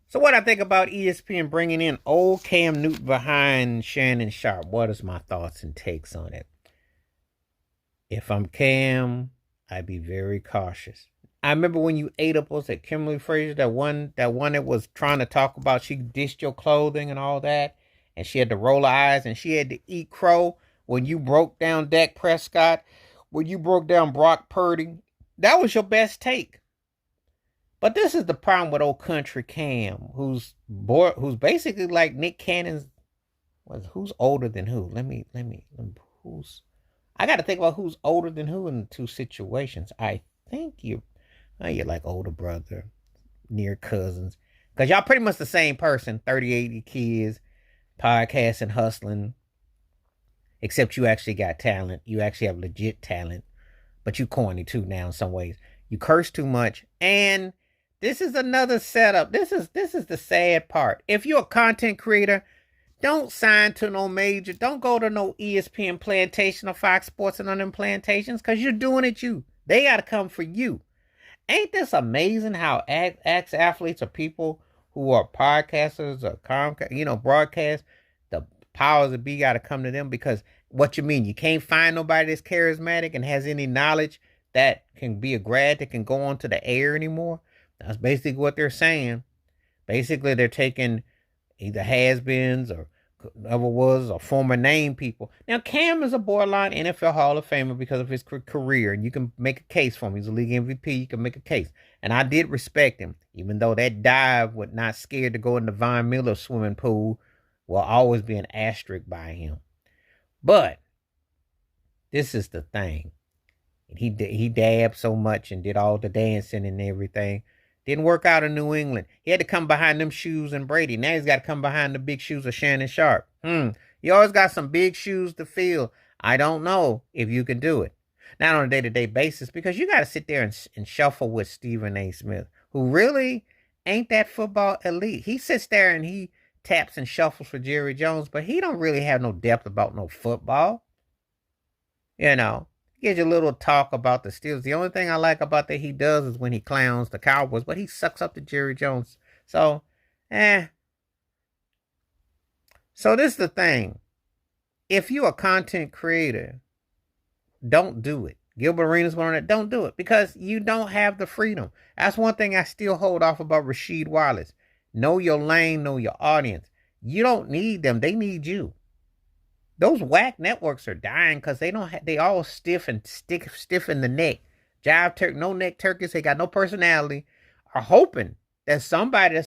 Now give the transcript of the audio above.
So what I think about ESPN bringing in old Cam Newton behind Shannon Sharpe? What is my thoughts and takes on it? If I'm Cam, I'd be very cautious. I remember when you ate up, was it Kimberly Frazier, that one that was trying to talk about she dished your clothing and all that, and she had to roll her eyes and she had to eat crow when you broke down Dak Prescott, when you broke down Brock Purdy. That was your best take. But this is the problem with old country Cam, who's basically like Nick Cannon's. Who's older than who? Who's I got to think about who's older than who in the two situations. I think you're like older brother, near cousins, because y'all pretty much the same person. 30, 80 kids, podcasting, hustling. Except you actually got talent. You actually have legit talent, but you corny too now in some ways. You curse too much, and this is another setup. This is the sad part. If you're a content creator, don't sign to no major. Don't go to no ESPN plantation or Fox Sports and on them plantations, because you're doing it you. They got to come for you. Ain't this amazing how ex-athletes or people who are podcasters or broadcast, the powers that be got to come to them? Because what you mean, you can't find nobody that's charismatic and has any knowledge that can be a grad that can go on to the air anymore? That's basically what they're saying. Basically, they're taking either has-beens or ever was or former name people. Now, Cam is a borderline NFL Hall of Famer because of his career, and you can make a case for him. He's a league MVP. You can make a case. And I did respect him, even though that dive with not scared to go in the Von Miller swimming pool will always be an asterisk by him. But this is the thing. He dabbed so much and did all the dancing and everything. Didn't work out in New England. He had to come behind them shoes and Brady. Now he's got to come behind the big shoes of Shannon Sharpe. You always got some big shoes to fill. I don't know if you can do it. Not on a day-to-day basis, because you got to sit there and shuffle with Stephen A. Smith, who really ain't that football elite. He sits there and he taps and shuffles for Jerry Jones, but he don't really have no depth about no football. You know. Gives you a little talk about the Steelers. The only thing I like about that he does is when he clowns the Cowboys, but he sucks up to Jerry Jones. So, So this is the thing. If you're a content creator, don't do it. Gilbert Arenas went on it. Don't do it, because you don't have the freedom. That's one thing I still hold off about Rasheed Wallace. Know your lane, know your audience. You don't need them. They need you. Those whack networks are dying because they all stiff in the neck. No neck turkeys, they got no personality, are hoping that somebody that's